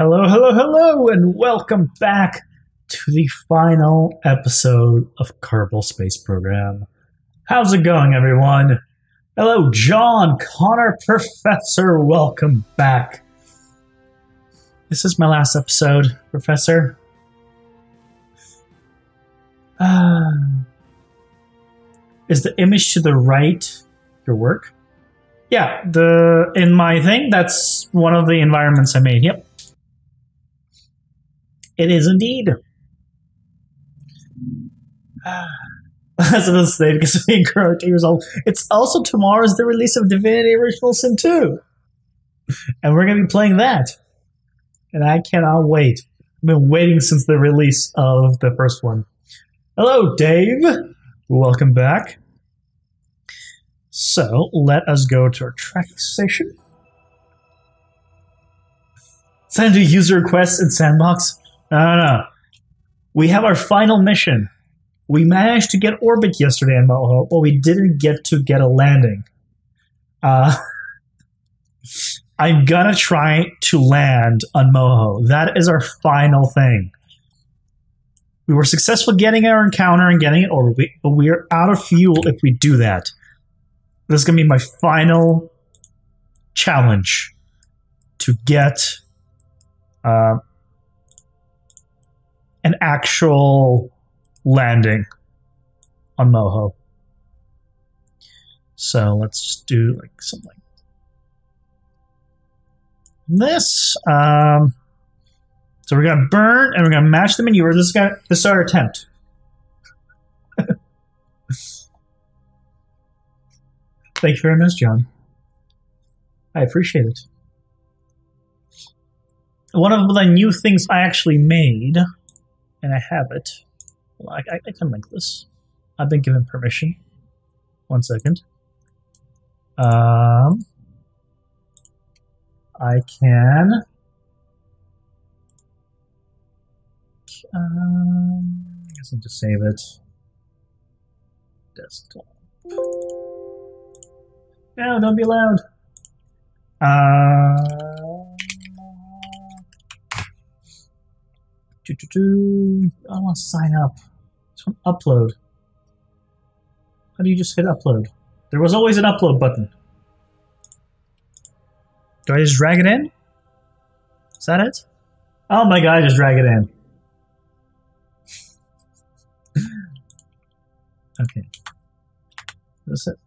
Hello, hello, hello, and welcome back to the final episode of Kerbal Space Program. How's it going, everyone? Hello, John, Connor, Professor, welcome back. This is my last episode, Professor. Is the image to the right your work? Yeah, in my thing, that's one of the environments I made, yep. It is indeed. As of this day, because being current 2 years old, it's also tomorrow's the release of Divinity Original Sin 2. And we're going to be playing that. And I cannot wait. I've been waiting since the release of the first one. Hello, Dave. Welcome back. So, let us go to our tracking station. Send a user request in Sandbox. No. We have our final mission. We managed to get orbit yesterday in Moho, but we didn't get to get a landing. I'm gonna try to land on Moho. That is our final thing. We were successful getting our encounter and getting it orbit, but we are out of fuel if we do that. This is gonna be my final challenge to get an actual landing on Moho. So let's just do like something like this. So we're gonna burn and we're gonna match the maneuver. This is our attempt. Thank you very much, John. I appreciate it. One of the new things I actually made, and I have it. Well, I can link this. I've been given permission. 1 second. I can. I guess I'll just save it. Desktop. No, don't be loud. I want to sign up. This one, upload. How do you just hit upload? There was always an upload button. Do I just drag it in? Is that it? Oh my god, I just drag it in. Okay. That's it.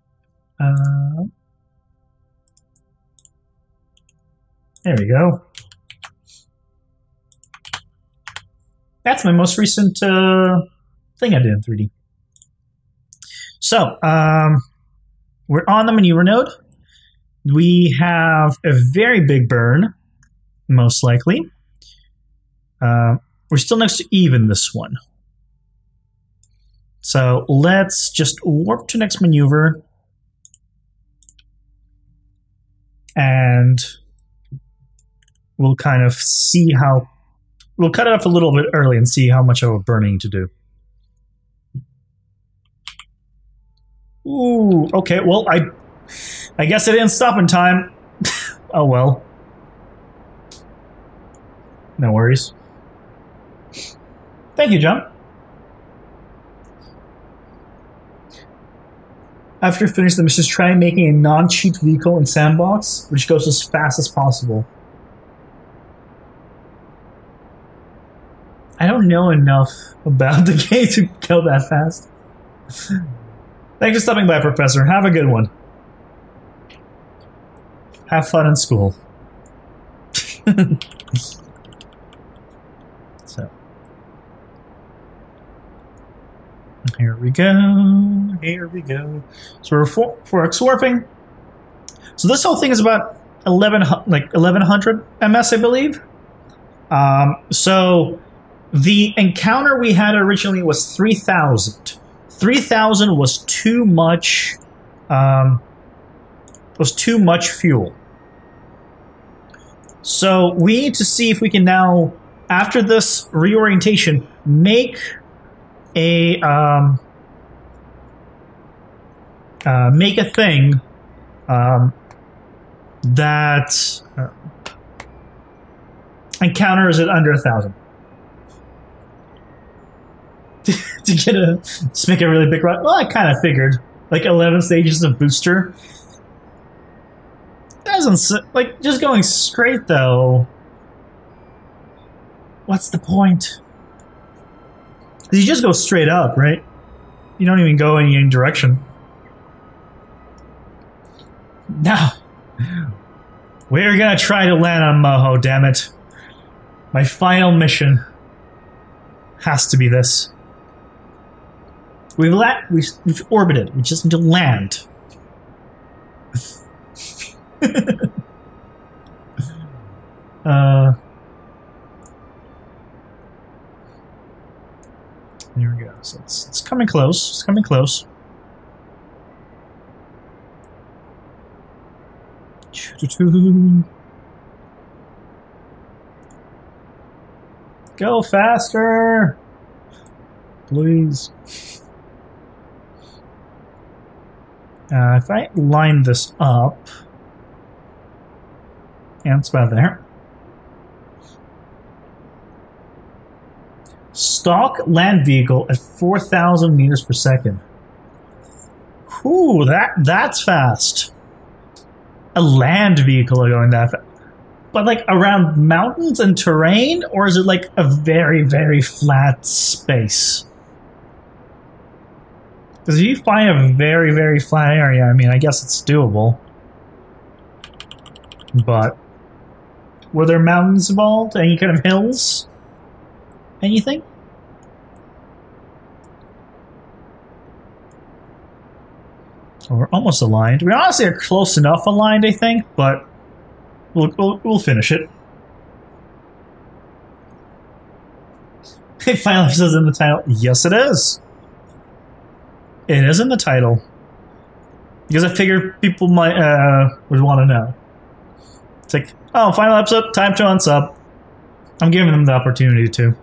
There we go. That's my most recent thing I did in 3D. So, we're on the maneuver node. We have a very big burn, most likely. We're still next to even this one. So let's just warp to next maneuver. And we'll kind of see how... We'll cut it off a little bit early and see how much of a burning to do. Ooh, okay, well, I guess I didn't stop in time. Oh well. No worries. Thank you, John. After you finish the mission, try making a non-cheat vehicle in Sandbox, which goes as fast as possible. I don't know enough about the game to go that fast. Thanks for stopping by, Professor. Have a good one. Have fun in school. So. Here we go. Here we go. So we're 4x warping. So this whole thing is about 1100 ms, I believe. So the encounter we had originally was 3,000. 3,000 was too much. Fuel. So we need to see if we can now, after this reorientation, make a thing that Encounter is at under 1,000. To get a, just make a really big run. Well, I kind of figured. Like 11 stages of booster. Doesn't, like, just going straight though. What's the point? You just go straight up, right? You don't even go any direction. Now, we're gonna try to land on Moho, damn it. My final mission has to be this. We've orbited. We just need to land. There we go. So it's coming close. It's coming close. Go faster, please. If I line this up, and it's about there. Stock land vehicle at 4,000 meters per second. Whew, that's fast. A land vehicle going that fast. But like around mountains and terrain, or is it like a very, very flat space? Because if you find a very, very flat area, I mean, I guess it's doable. But were there mountains involved? Any kind of hills? Anything? So we're almost aligned. We honestly are close enough aligned, I think, but we'll finish it. Final episode in the title. Yes, it is. It is in the title. Because I figured people might would want to know. It's like, oh, final episode, time to unsub. I'm giving them the opportunity to.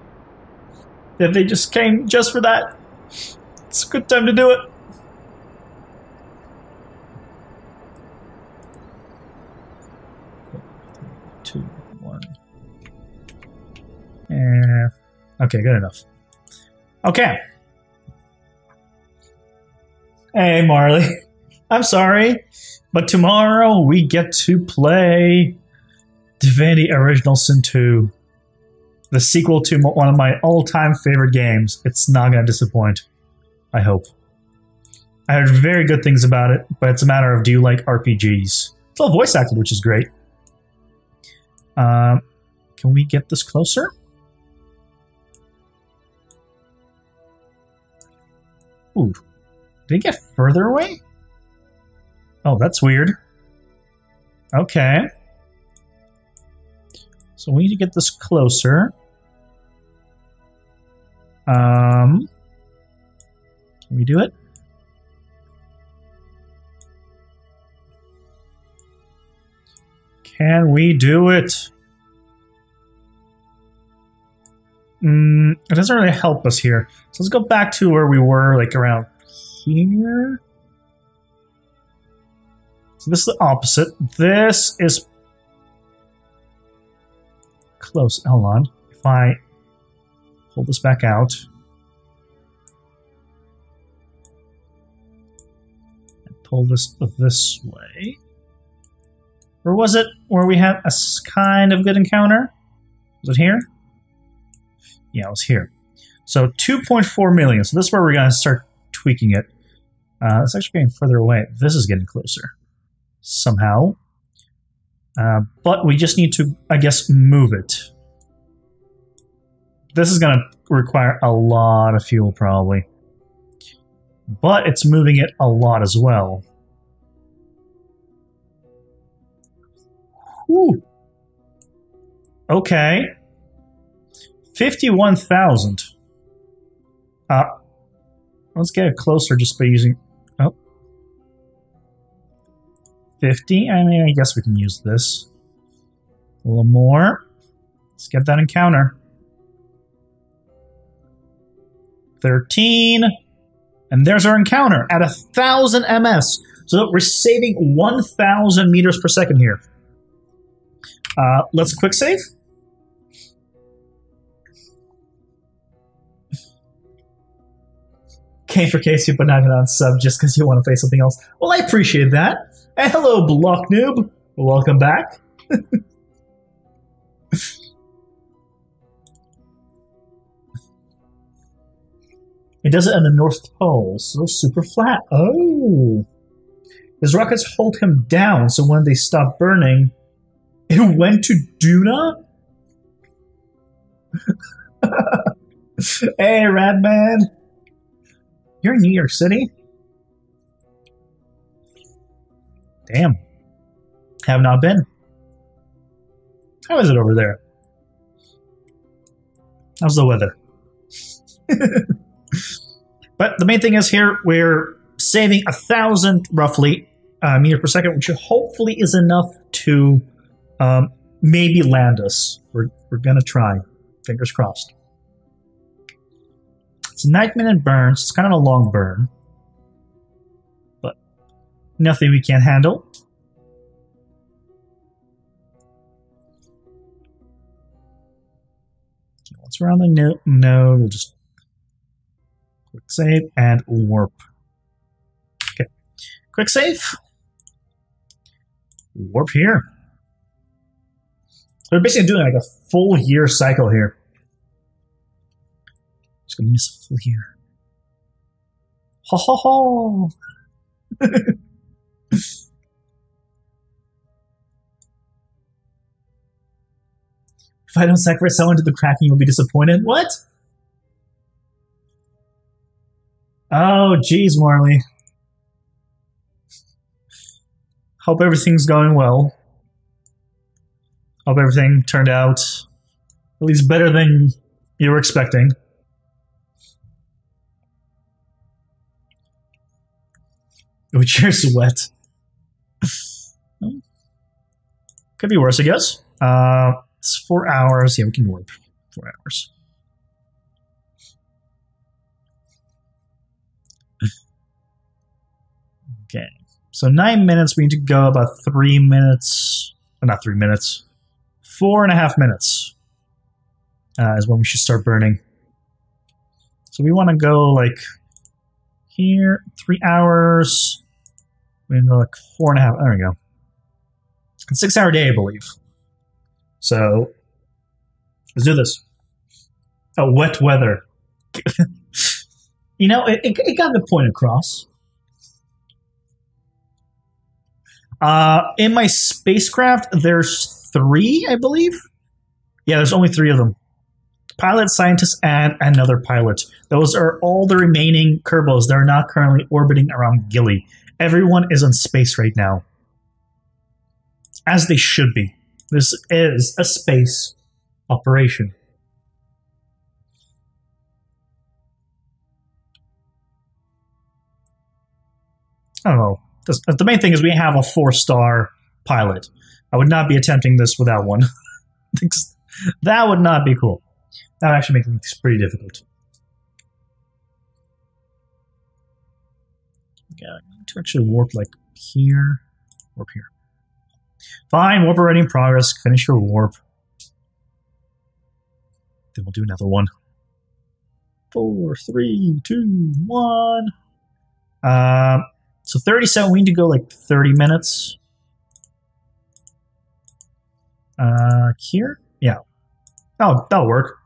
If they just came just for that, it's a good time to do it. Two, one. Okay, good enough. Okay. Hey, Marley. I'm sorry, but tomorrow we get to play Divinity Original Sin 2. The sequel to one of my all-time favorite games. It's not going to disappoint. I hope. I heard very good things about it, but it's a matter of, do you like RPGs? It's all voice acted, which is great. Can we get this closer? Ooh. Did it get further away? Oh, that's weird. Okay. So we need to get this closer. Can we do it? Can we do it? It doesn't really help us here. So let's go back to where we were, like around here. So this is the opposite. This is close. Hold on. If I pull this back out and pull this way. Or was it where we had a kind of good encounter? Was it here? Yeah, it was here. So 2.4 million. So this is where we're going to start tweaking it. It's actually getting further away. This is getting closer. Somehow. But we just need to, I guess, move it. This is going to require a lot of fuel, probably. But it's moving it a lot as well. Whew. Okay. 51,000. Let's get it closer just by using... Oh. 50. I mean, I guess we can use this. A little more. Let's get that encounter. 13. And there's our encounter at 1,000 ms. So we're saving 1,000 meters per second here. Let's quick save. Came for Casey, but not on sub just because you want to play something else. Well, I appreciate that. And hello, Block Noob. Welcome back. It does it in the North Pole, so super flat. Oh. His rockets hold him down, so when they stop burning, it went to Duna? Hey, Radman. You're in New York City? Damn. Have not been. How is it over there? How's the weather? But the main thing is here, we're saving 1,000, roughly, meters per second, which hopefully is enough to maybe land us. We're going to try. Fingers crossed. It's a 9-minute burn, so it's kind of a long burn. But nothing we can't handle. Once we're on the node, we'll just quick save and warp. Okay, quick save. Warp here. We're basically doing like a full year cycle here. Just gonna miss a full year. Ho ho ho! If I don't sacrifice someone to the Kraken, you'll be disappointed. What? Oh, geez, Marley. Hope everything's going well. Hope everything turned out at least better than you were expecting. Which you're wet. Could be worse, I guess. It's 4 hours. Yeah, we can warp 4 hours. Okay. So 9 minutes. We need to go about 3 minutes. Well, not 3 minutes. 4.5 minutes is when we should start burning. So we want to go like here, 3 hours. We can go like 4.5. There we go. It's a 6-hour day, I believe. So let's do this. Oh, wet weather. You know, it got the point across. In my spacecraft, there's 3, I believe. Yeah, there's only 3 of them. Pilot, scientist, and another pilot. Those are all the remaining Kerbals that are not currently orbiting around Gilly. Everyone is in space right now. As they should be. This is a space operation. I don't know. The main thing is we have a 4-star pilot. I would not be attempting this without one. That would not be cool. That would actually make things pretty difficult. Yeah, I need to actually warp like here. Warp here. Fine, warp already in progress. Finish your warp. Then we'll do another one. 4, 3, 2, 1. So 37, we need to go like 30 minutes. Here? Yeah. Oh, that'll work.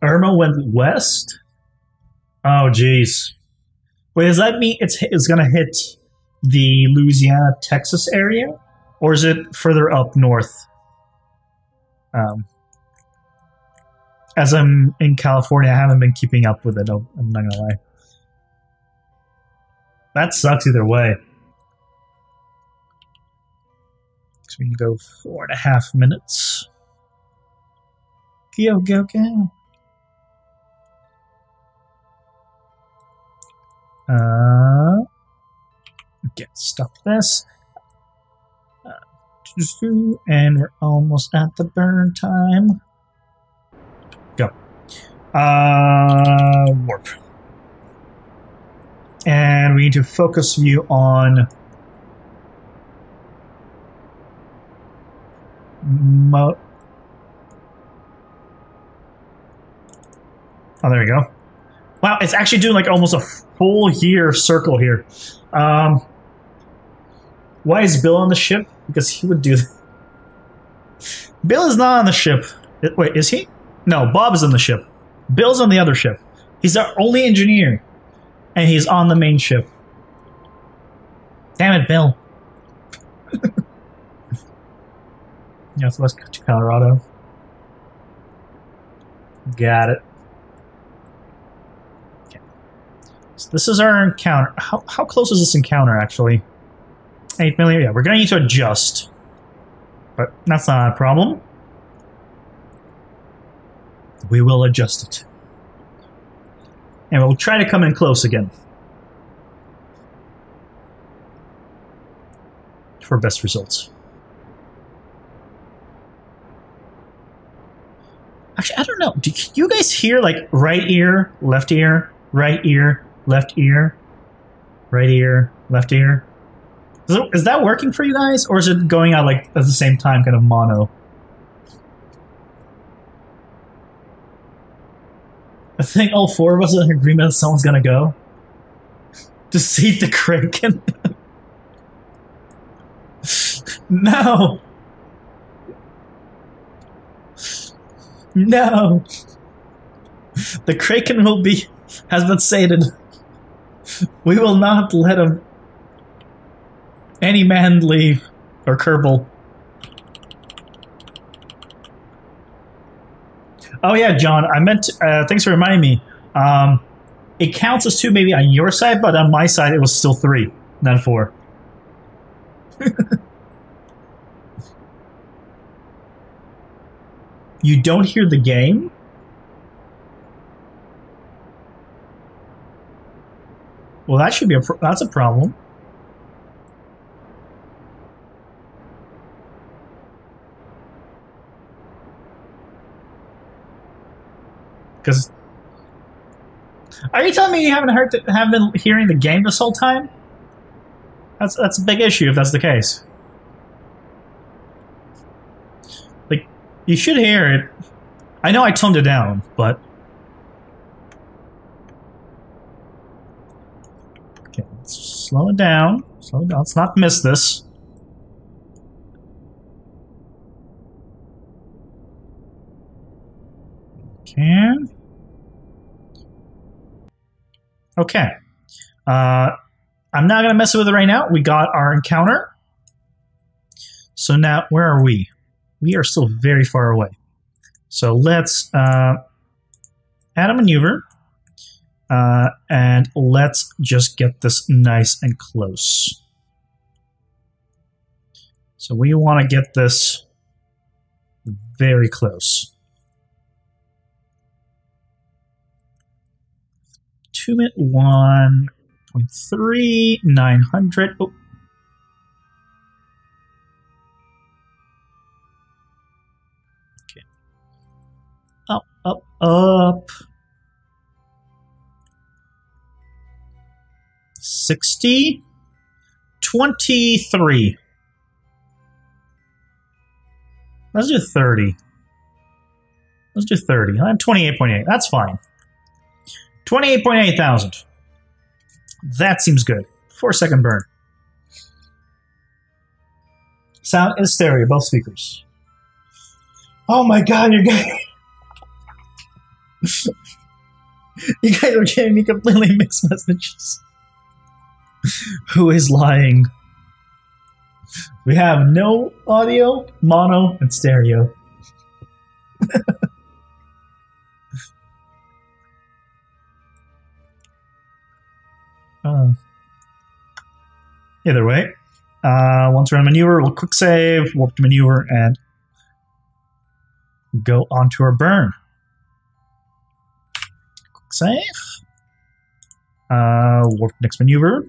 Irma went west? Oh, geez. Wait, does that mean it's going to hit the Louisiana, Texas area? Or is it further up north? As I'm in California, I haven't been keeping up with it. I'm not going to lie. That sucks either way. So we can go 4.5 minutes. Go, go, go. Okay, stop this. And we're almost at the burn time. Go. Warp. And we need to focus view on Oh, there you go. Wow, it's actually doing like almost a full year circle here. Why is Bill on the ship? Because he would do that. Bill is not on the ship. Wait, is he? No, Bob is on the ship. Bill's on the other ship. He's our only engineer. And he's on the main ship. Damn it, Bill. Yeah, so let's go to Colorado. Got it. Okay. So this is our encounter. How close is this encounter, actually? 8 million? Yeah, we're going to need to adjust. But that's not a problem. We will adjust it. And we'll try to come in close again. For best results. Actually, I don't know. Do you guys hear like right ear, left ear, right ear, left ear, right ear, left ear? Is that working for you guys? Or is it going out like at the same time, kind of mono? I think all four of us are in agreement that someone's gonna go. To see the Kraken. No! No! The Kraken has been sated. We will not let him. Any man leave. Or Kerbal. Oh yeah, John, I meant to, thanks for reminding me. It counts as 2 maybe on your side, but on my side it was still 3, not 4. You don't hear the game? Well, that should be that's a problem. Because are you telling me you haven't been hearing the game this whole time? That's a big issue if that's the case. Like, you should hear it. I know I toned it down, but okay, let's slow it down. Slow it down. Let's not miss this. Can. Okay. I'm not going to mess with it right now. We got our encounter. So now, where are we? We are still very far away. So let's add a maneuver. And let's just get this nice and close. So we want to get this very close. 2.1.3, 900. Oh. Okay. Up, up, up. 60. 23. Let's do 30. Let's do 30. I'm 28.8. That's fine. 28.8 thousand. That seems good. 4-second burn. Sound is stereo, both speakers. Oh my god, you guys are giving me completely mixed messages. Who is lying? We have no audio, mono, and stereo. Either way, once we're in maneuver, we'll quick save, warp to maneuver, and go onto our burn. Quick save. Warp next maneuver.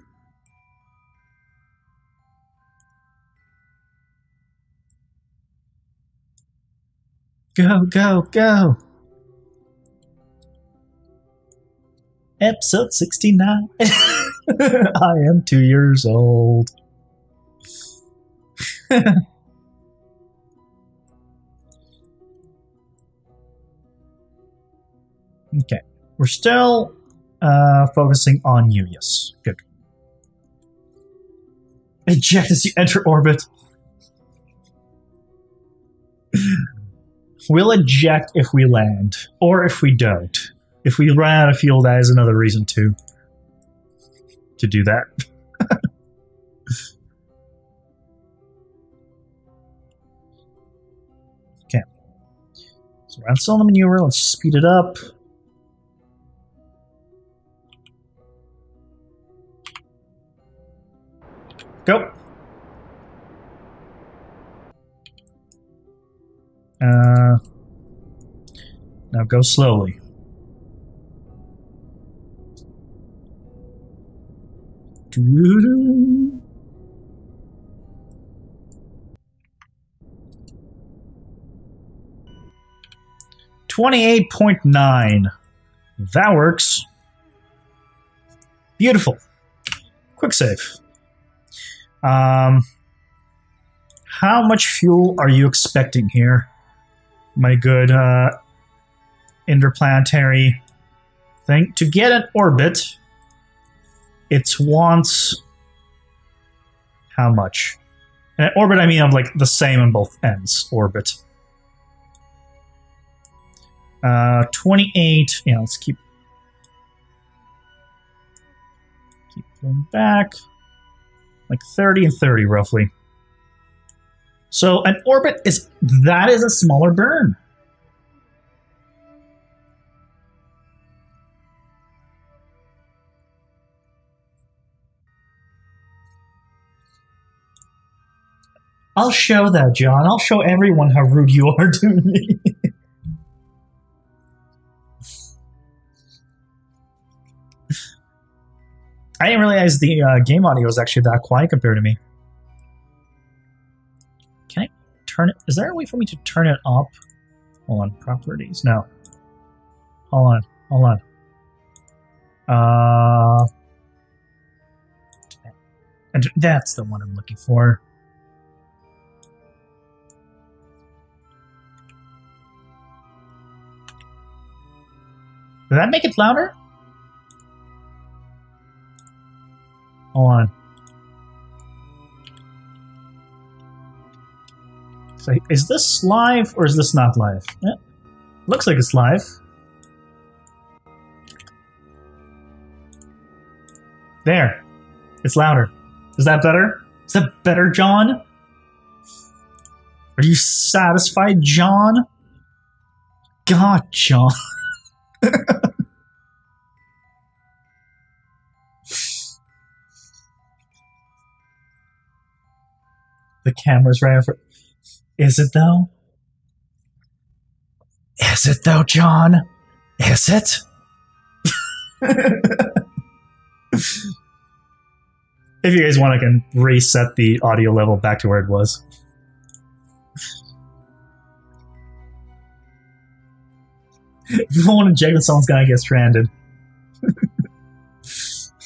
Go, go, go. Episode 69. I am 2 years old. Okay. We're still focusing on you, yes. Good. Eject as you enter orbit. We'll eject if we land, or if we don't. If we run out of fuel, that is another reason to do that. Okay. So we're still on the maneuver. Let's speed it up. Go. Now go slowly. Doo-doo. $28.9. That works. Beautiful. Quick save. How much fuel are you expecting here? My good interplanetary thing. To get an orbit, it wants how much? An orbit, I mean, of like the same on both ends. Orbit. 28. Yeah, let's keep going back. Like 30 and 30, roughly. So an orbit is a smaller burn. I'll show that, John. I'll show everyone how rude you are to me. I didn't realize the game audio was actually that quiet compared to me. Can I turn it? Is there a way for me to turn it up? Hold on, properties. No. Hold on. And that's the one I'm looking for. Did that make it louder? Hold on. So, is this live or is this not live? Yeah. Looks like it's live. There. It's louder. Is that better? Is that better, John? Are you satisfied, John? God, John. The camera's right over. Is it though? Is it though, John? Is it? If you guys want, I can reset the audio level back to where it was. If you don't want to check that someone's gonna get stranded.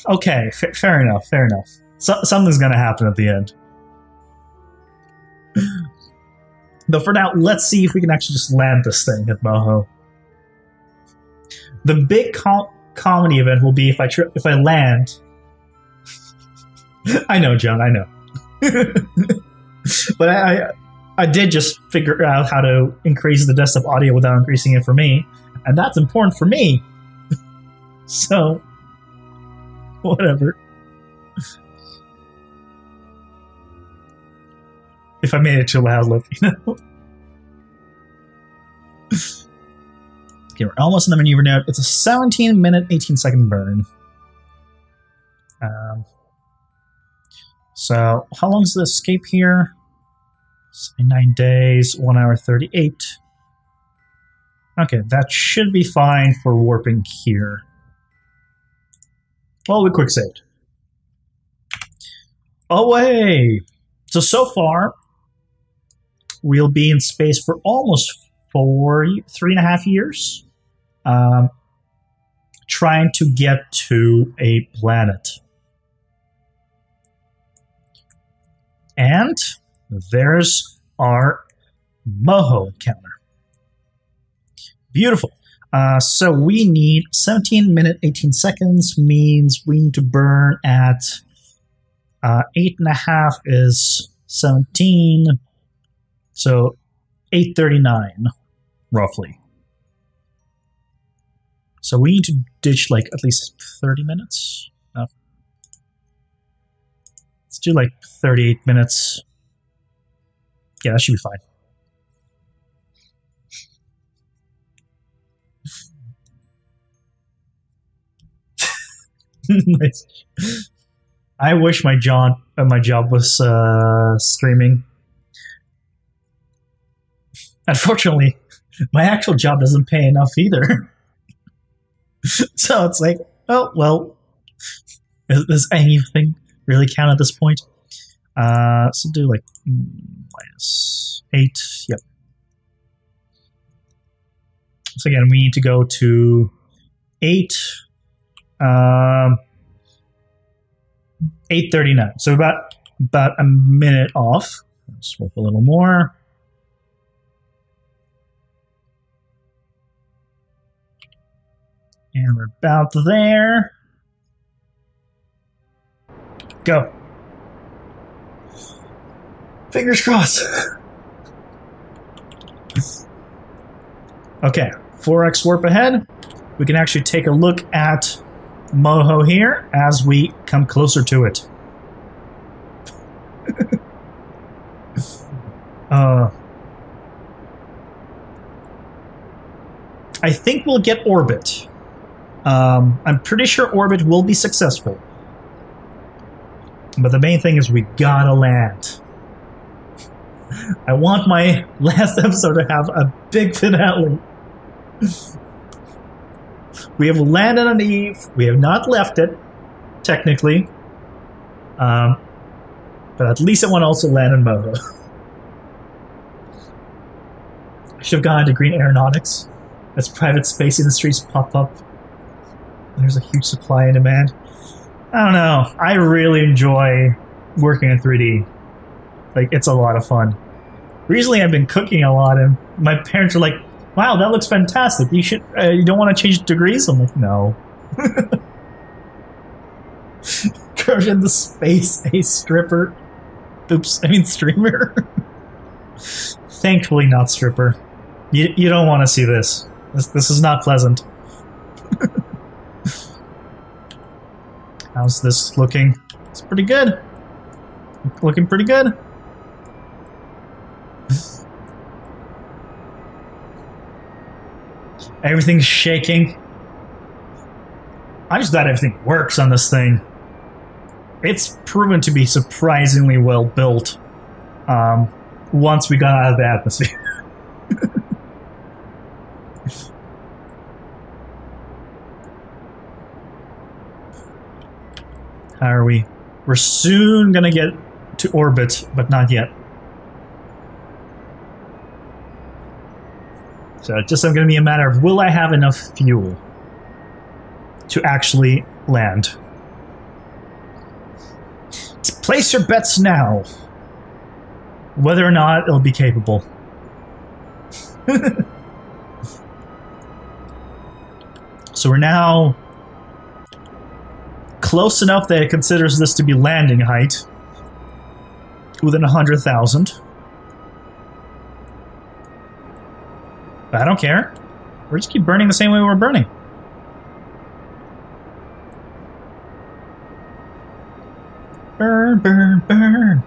Okay, fair enough, fair enough. Something's gonna happen at the end. But for now, let's see if we can actually just land this thing at Moho. The big comedy event will be if I land. I know, John, I know. But I did just figure out how to increase the desktop audio without increasing it for me, and that's important for me. So, whatever. If I made it too loud, let me know. Okay, we're almost in the maneuver now. It's a 17-minute, 18-second burn. So, how long is the escape here? 9 days, 1 hour 38. Okay, that should be fine for warping here. Well, we quick saved. Away! So far, we'll be in space for almost 3.5 years. Trying to get to a planet. And there's our Moho encounter. Beautiful. So we need 17 minutes, 18 seconds, means we need to burn at 8.5 is 17. So 8:39, roughly. So we need to ditch like at least 30 minutes. Let's do like 38 minutes. Yeah, that should be fine. Nice. I wish my job was streaming. Unfortunately, my actual job doesn't pay enough either. So it's like, oh well, does anything really count at this point? So do like -8. Yep. So again, we need to go to 8. 8:39. So about a minute off. Swap a little more. And we're about there. Go. Fingers crossed. Okay, 4x warp ahead. We can actually take a look at Moho here as we come closer to it. I think we'll get orbit. I'm pretty sure orbit will be successful. But the main thing is we gotta land. I want my last episode to have a big finale. We have landed on Eve. We have not left it, technically. But at least I want to also land on Moho. I should have gone into green aeronautics as private space industries pop up. There's a huge supply and demand. I don't know. I really enjoy working in 3D. Like, it's a lot of fun. Recently, I've been cooking a lot, and my parents are like, wow, that looks fantastic. You should. You don't want to change degrees? I'm like, no. Curse into space, a stripper. Oops, I mean streamer. Thankfully not stripper. You don't want to see this. This is not pleasant. How's this looking? It's pretty good. Looking pretty good. Everything's shaking. I'm just glad everything works on this thing. It's proven to be surprisingly well built once we got out of the atmosphere. How are we? We're soon gonna get to orbit, but not yet. So it's just going to be a matter of, will I have enough fuel to actually land? Place your bets now, whether or not it'll be capable. So we're now close enough that it considers this to be landing height, within 100,000. But I don't care. We're just keep burning the same way we're burning. Burn, burn, burn.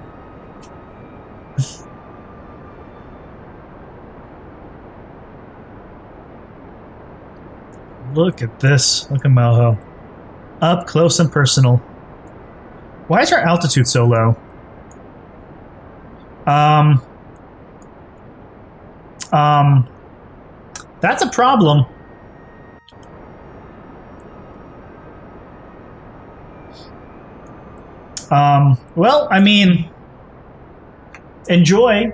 Look at this. Look at Moho. Up close and personal. Why is our altitude so low? That's a problem. Well, I mean, enjoy.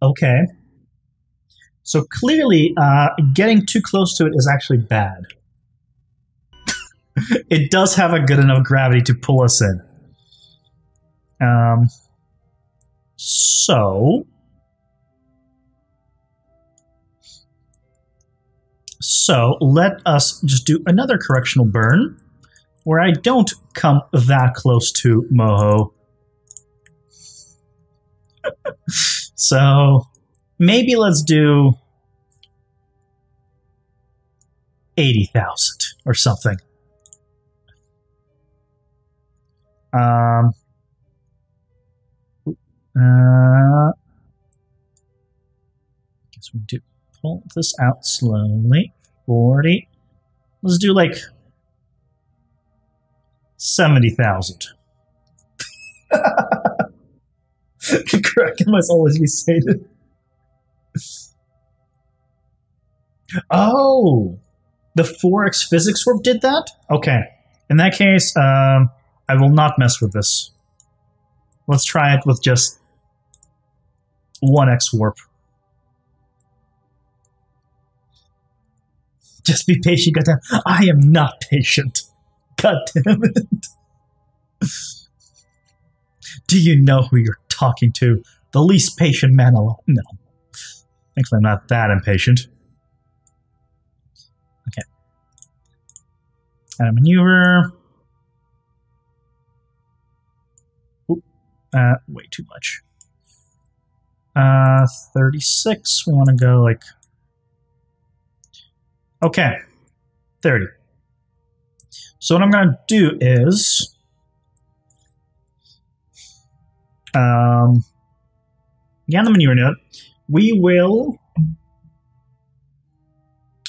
Okay. So clearly, getting too close to it is actually bad. It does have a good enough gravity to pull us in. So let us just do another correctional burn where I don't come that close to Moho. So maybe let's do 80,000 or something. Guess we do pull this out slowly. 40. Let's do like 70,000. Cracking myself as you say it. Oh, the 4x physics warp did that? Okay. In that case, I will not mess with this. Let's try it with just 1x warp. Just be patient, goddamn. I am not patient. God damn it. Do you know who you're talking to? The least patient man alive. No. Thankfully, I'm not that impatient. Okay. Maneuver. Oop. Way too much. 36. We want to go like... Okay. 30. So what I'm going to do is... Again, the manure note. We will...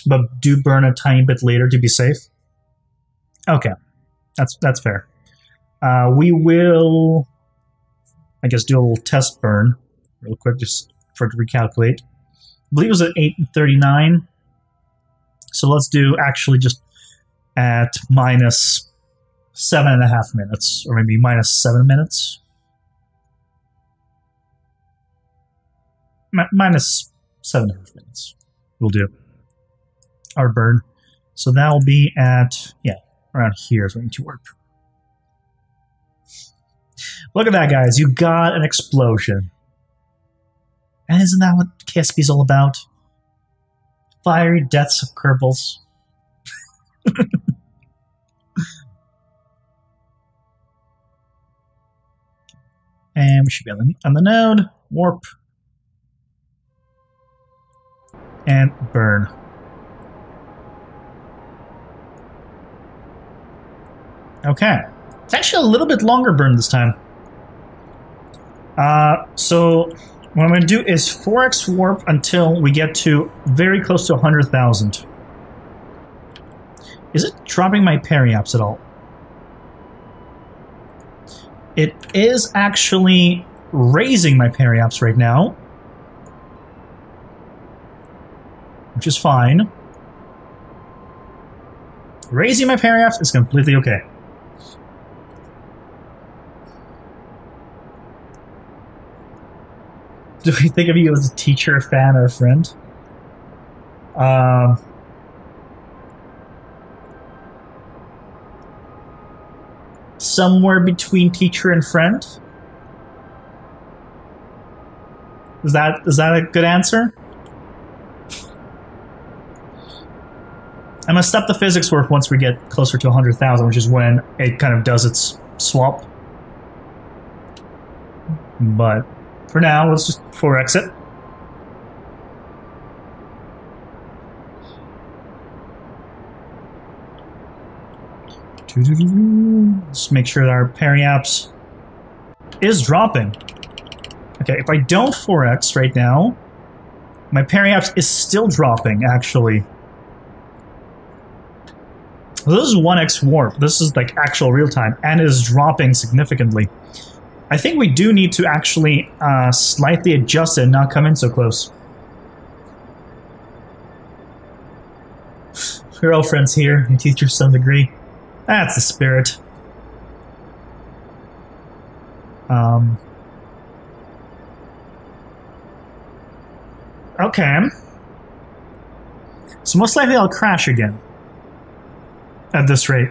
But do burn a tiny bit later to be safe. Okay. That's fair. We will... I guess do a little test burn real quick just for it to recalculate. I believe it was at 8:39. So let's do actually just at minus 7.5 minutes, or maybe minus 7 minutes. Minus 7.5 minutes. We'll do our burn. So that will be at, yeah, around here is where we need to warp. Look at that, guys. You got an explosion. And isn't that what KSP is all about? Fiery deaths of Kerbals. And we should be on the node. Warp. And burn. Okay. It's actually a little bit longer burn this time. So what I'm going to do is 4x warp until we get to very close to 100,000. Is it dropping my periaps at all? It is actually raising my periaps right now, which is fine. Raising my periaps is completely okay. Do we think of you as a teacher, a fan, or a friend? Somewhere between teacher and friend? Is that a good answer? I'm gonna stop the physics work once we get closer to 100,000, which is when it kind of does its swap. But for now, let's just 4x it. Let's make sure that our periaps is dropping. Okay, if I don't 4x right now, my periaps is still dropping, actually. Well, this is 1x warp. This is like actual real time, and it is dropping significantly. I think we do need to actually slightly adjust it and not come in so close. We're all friends here. You teach to some degree. That's the spirit. Okay. So most likely I'll crash again. At this rate.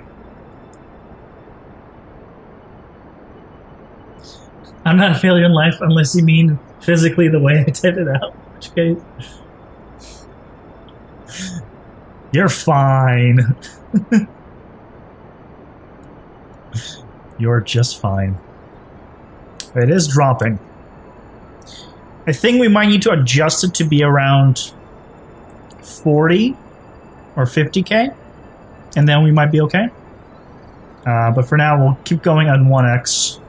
I'm not a failure in life unless you mean physically the way I type it out. In which case, you're fine. You're just fine. It is dropping. I think we might need to adjust it to be around 40 or 50k, and then we might be okay. But for now, we'll keep going on 1x.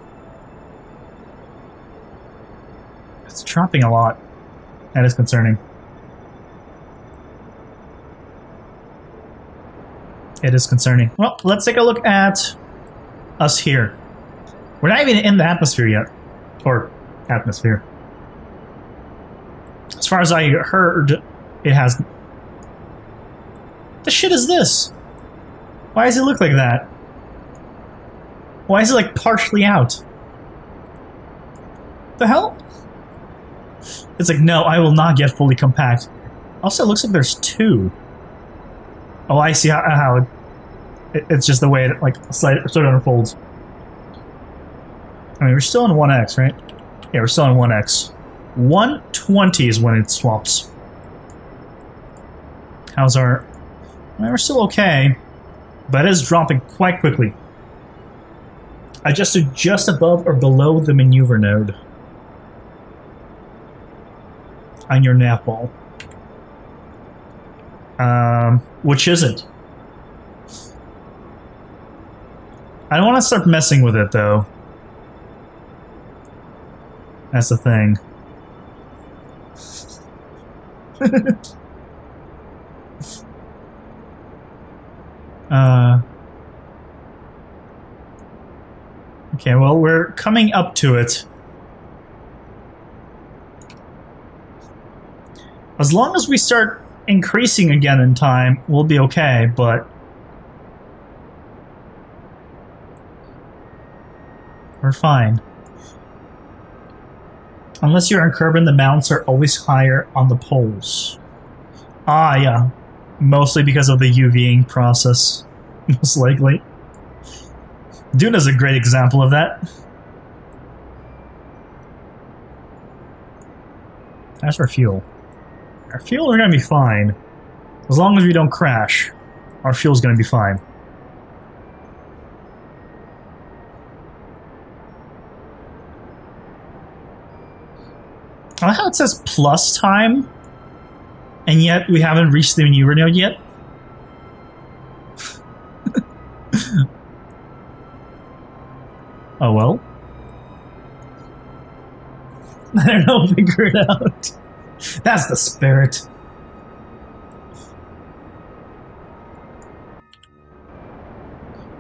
It's dropping a lot. That is concerning. It is concerning. Well, let's take a look at us here. We're not even in the atmosphere yet. Or atmosphere. As far as I heard, it has... What the shit is this? Why does it look like that? Why is it like partially out? The hell? It's like, no, I will not get fully compact. Also, it looks like there's two. Oh, I see how it's just the way it like sort of unfolds. I mean, we're still in 1x, right? Yeah, we're still in 1x. 120 is when it swaps. How's our... I mean, we're still okay, but it is dropping quite quickly. Adjusted just above or below the maneuver node on your nav ball. Which is it? I don't want to start messing with it, though. That's the thing. Okay, well, we're coming up to it. As long as we start increasing again in time, we'll be okay, but... we're fine. Unless you're in Kerbal, the mounts are always higher on the poles. Ah, yeah. Mostly because of the UVing process. Most likely. Dune is a great example of that. That's our fuel. Our fuel are going to be fine. As long as we don't crash, our fuel's going to be fine. I like how it says plus time, and yet we haven't reached the maneuver node yet. Oh well. I don't know, figure it out. That's the spirit.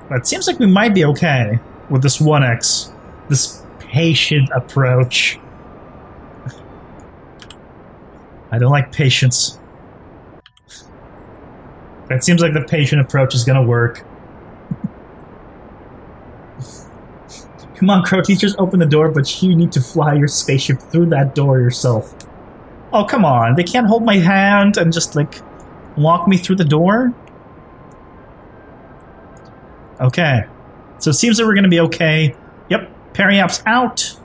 But it seems like we might be okay with this 1x. This patient approach. I don't like patience. It seems like the patient approach is gonna work. Come on, crow teachers, open the door, but you need to fly your spaceship through that door yourself. Oh, come on. They can't hold my hand and just, like, walk me through the door? Okay. So it seems that we're going to be okay. Yep. Periap's out.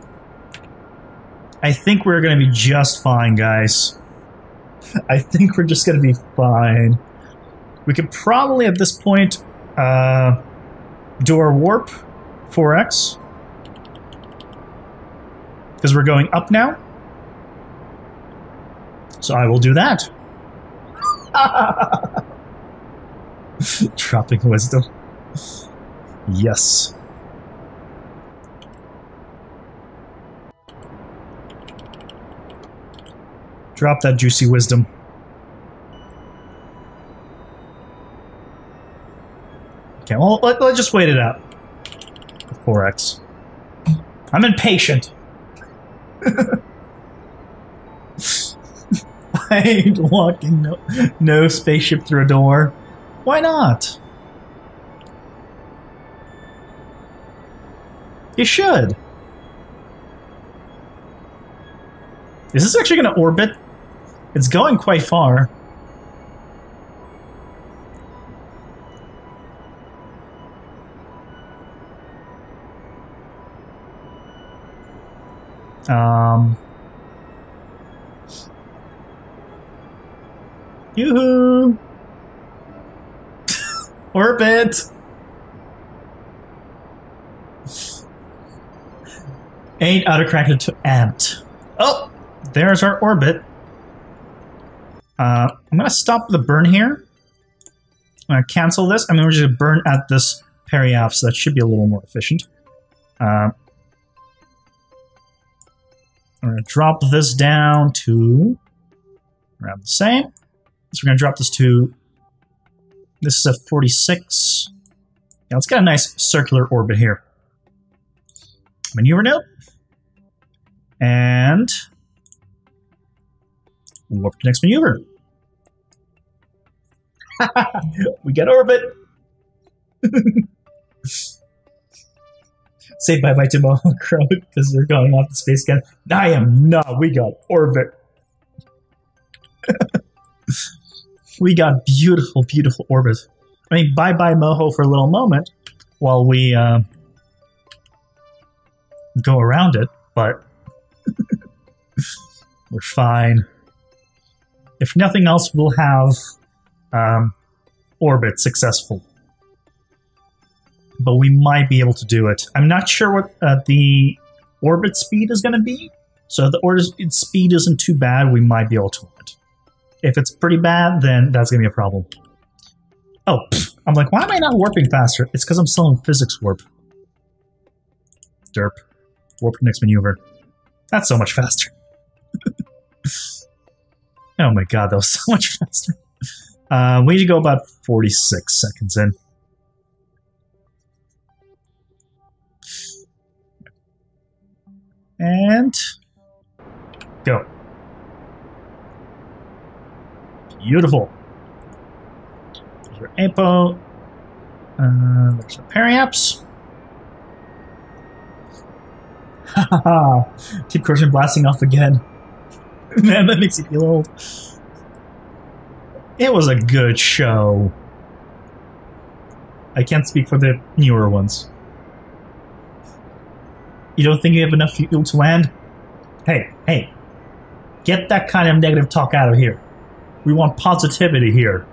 I think we're going to be just fine, guys. I think we're just going to be fine. We could probably, at this point, do our warp 4x. Because we're going up now. So I will do that. Dropping wisdom. Yes. Drop that juicy wisdom. Okay, well, let's just wait it out. 4x. I'm impatient. I ain't walking no spaceship through a door. Why not? You should. Is this actually going to orbit? It's going quite far. Yoo-hoo! Orbit! Ain't autocorrected to ant. Oh! There's our orbit. I'm gonna stop the burn here. I'm gonna cancel this. I mean, we're just gonna burn at this periapse, so that should be a little more efficient. I'm gonna drop this down to around the same. So we're gonna drop this to, this is a 46. Yeah, let's get a nice circular orbit here. Maneuver node. And warp to next maneuver. We get orbit. Say bye-bye to Mohawk Crow because they're going off the space again. I am not. We got orbit. We got beautiful, beautiful orbit. I mean, bye-bye Moho for a little moment while we go around it, but we're fine. If nothing else, we'll have orbit successful. But we might be able to do it. I'm not sure what the orbit speed is going to be. So if the orbit speed isn't too bad, we might be able to win it. If it's pretty bad, then that's going to be a problem. Oh, I'm like, why am I not warping faster? It's because I'm still in physics warp. Derp. Warp to next maneuver. That's so much faster. Oh my god, that was so much faster. We need to go about 46 seconds in. And go. Beautiful. There's our apo. There's our periapse. Haha. Keep Corrosion blasting off again. Man, that makes you feel old. It was a good show. I can't speak for the newer ones. You don't think you have enough fuel to land? Hey. Get that kind of negative talk out of here. We want positivity here.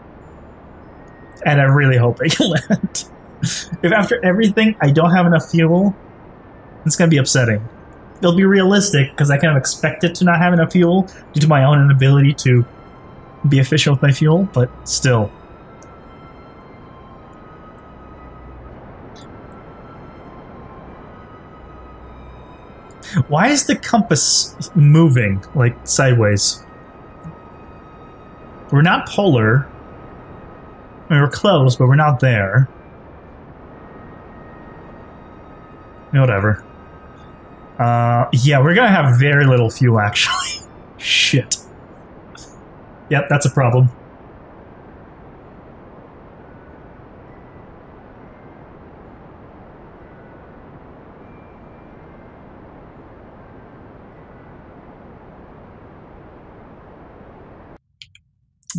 And I really hope I can land. If after everything I don't have enough fuel, it's going to be upsetting. It'll be realistic, because I kind of expect it to not have enough fuel due to my own inability to be efficient with my fuel, but still. Why is the compass moving, like, sideways? We're not polar. I mean, we're close, but we're not there. Whatever. Yeah, we're gonna have very little fuel, actually. Shit. Yep, that's a problem.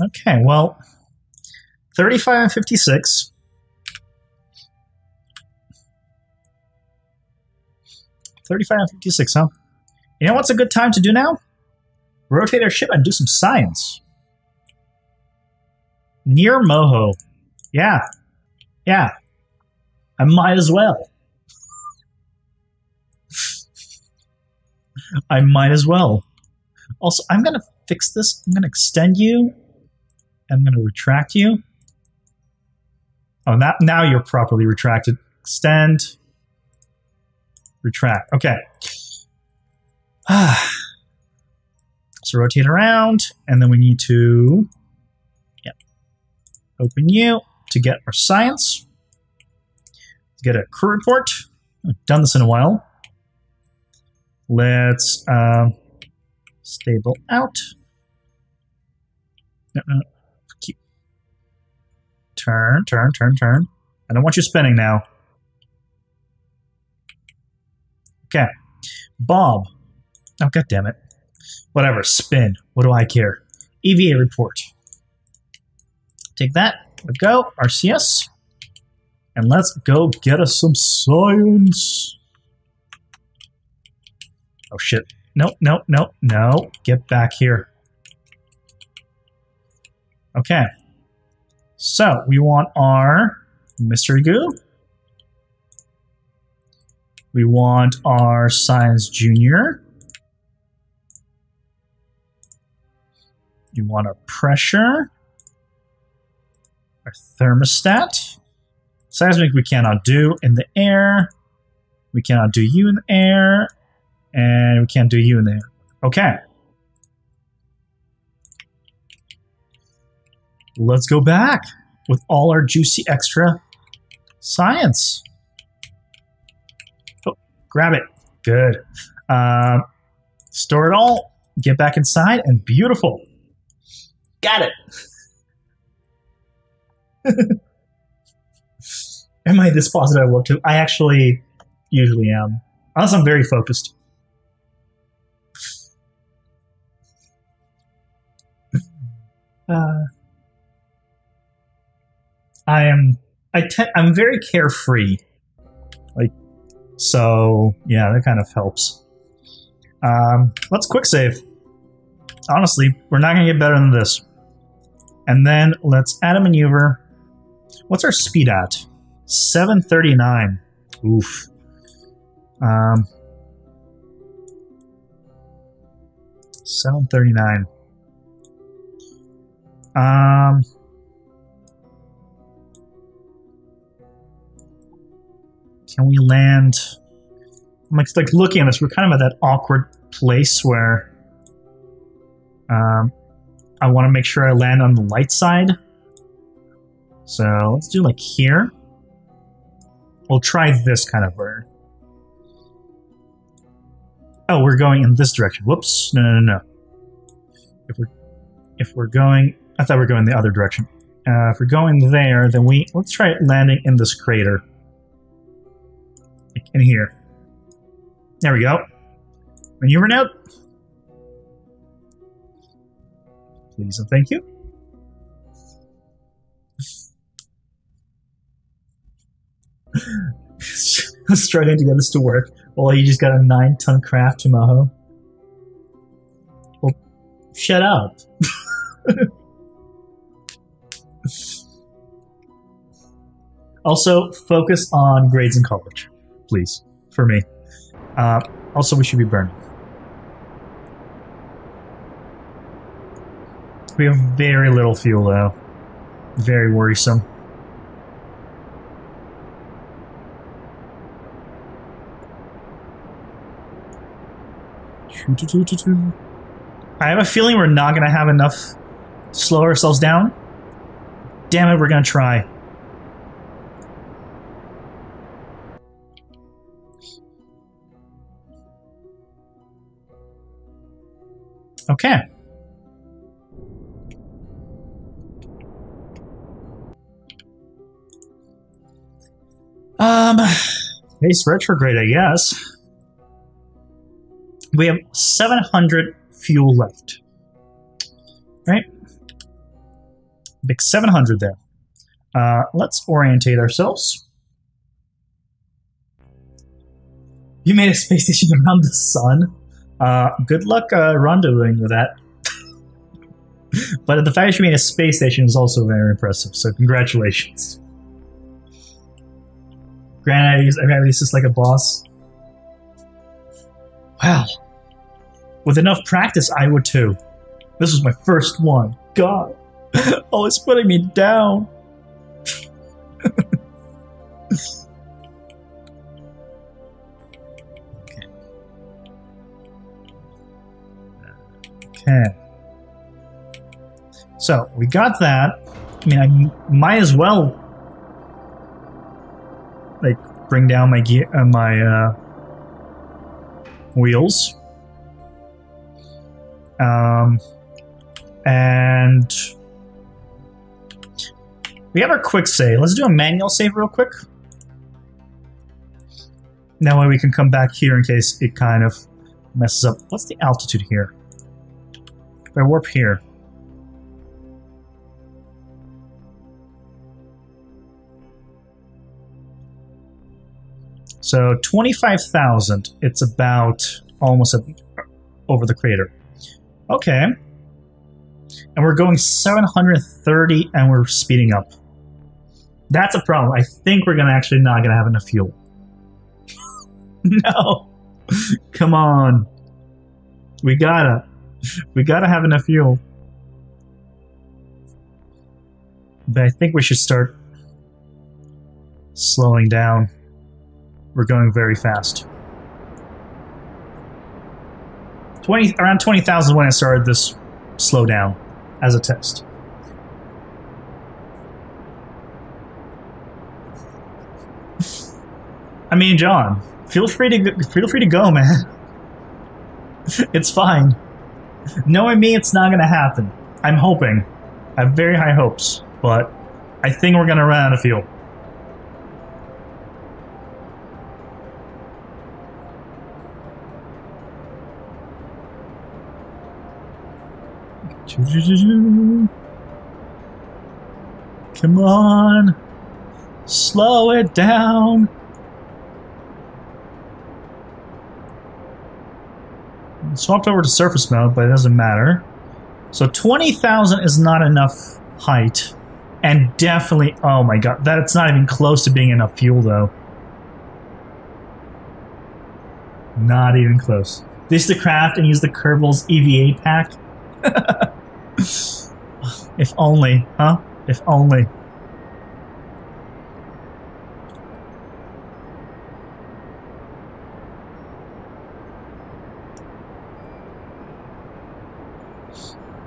Okay, well, 35 and 56. 35 and 56, huh? You know what's a good time to do now? Rotate our ship and do some science. Near Moho. Yeah. I might as well. I might as well. Also, I'm going to fix this. I'm going to extend you. I'm going to retract you. Oh, now you're properly retracted. Extend. Retract. Okay. So rotate around, and then we need to open you to get our science. Get a crew report. I've done this in a while. Let's stable out. Keep. Turn. I don't want you spinning now. Okay. Bob. Oh, god damn it. Whatever, spin. What do I care? EVA report. Take that. Let go. RCS. And let's go get us some science. Oh shit. No, no, no, no. Get back here. Okay. So we want our mystery goo. We want our science junior. You want our pressure. Our thermostat. Seismic we cannot do in the air. We cannot do you in the air. And we can't do you in the air. Okay. Let's go back with all our juicy extra science. Oh, grab it. Good. Store it all. Get back inside and beautiful. Got it. Am I this positive I want to? I actually usually am. Unless I'm very focused. I'm very carefree. Like, so yeah, that kind of helps. Let's quick save. Honestly, we're not gonna get better than this. And then let's add a maneuver. What's our speed at? 739. Oof. 739. Can we land? I'm like looking at this. We're kind of at that awkward place where I want to make sure I land on the light side. So let's do like here. We'll try this kind of bird. Oh, we're going in this direction. Whoops. No, no, no, no. If we're going, I thought we were going the other direction. If we're going there, then let's try landing in this crater. Like in here. There we go. Maneuver note. Please and thank you. Struggling to get this to work. Well, you just got a 9-ton craft to Moho. Well, shut up. Also, focus on grades in college, please, for me. Also, we should be burning. We have very little fuel, though. Very worrisome. I have a feeling we're not going to have enough to slow ourselves down. Damn it, we're going to try. Okay. Base retrograde, I guess. We have 700 fuel left. Right? Big 700 there. Let's orientate ourselves. You made a space station around the sun? Good luck rendezvousing with that. But the fact that you made a space station is also very impressive, so congratulations. Granted, I used this like a boss. Wow. With enough practice, I would too. This was my first one. God. Oh, it's putting me down. Okay. So, we got that. I mean, I might as well like bring down my gear, my wheels. And we have our quick save. Let's do a manual save real quick. That way we can come back here in case it kind of messes up. What's the altitude here? If I warp here. So 25,000. It's about almost over the crater. Okay. And we're going 730 and we're speeding up. That's a problem. I think we're actually not going to have enough fuel. No. Come on. We gotta have enough fuel. But I think we should start slowing down. We're going very fast. Around 20,000 when I started this slow down as a test. I mean, John, feel free to go, man. It's fine. Knowing me, it's not gonna happen. I'm hoping. I have very high hopes, but I think we're gonna run out of fuel. Come on. Slow it down. Swapped over to surface mode, but it doesn't matter. So 20,000 is not enough height. And definitely, oh my god, that's not even close to being enough fuel though. Not even close. This is the craft and use the Kerbal's EVA pack. If only, huh? If only.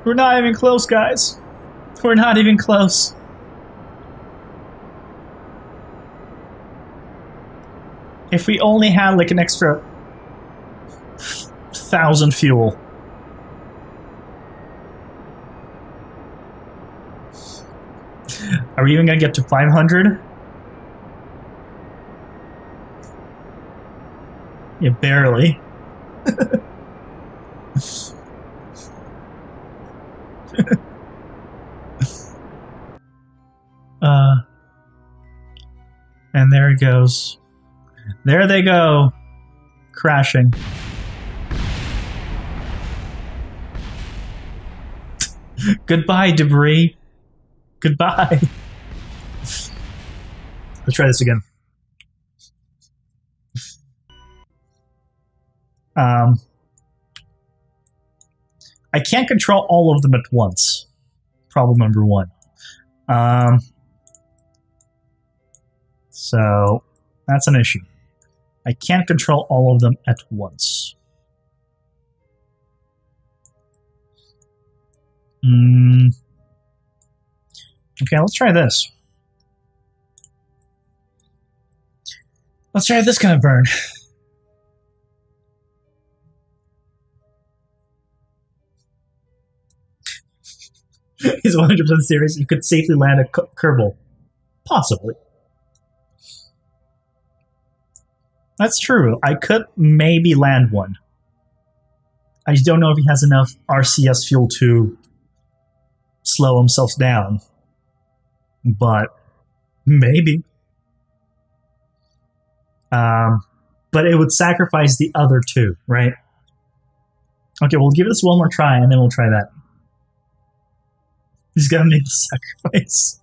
We're not even close, guys. We're not even close. If we only had like an extra 1,000 fuel. Are we even gonna get to 500? Yeah, barely. And there it goes. There they go. Crashing. Goodbye, debris. Goodbye. Let's try this again. I can't control all of them at once. Problem number one. So that's an issue. I can't control all of them at once. Okay, let's try this. Let's try this kind of burn. He's 100% serious. You could safely land a Kerbal. Possibly. That's true. I could maybe land one. I just don't know if he has enough RCS fuel to slow himself down. But maybe. But it would sacrifice the other two, right? Okay, we'll give this one more try and then we'll try that. He's gotta make the sacrifice.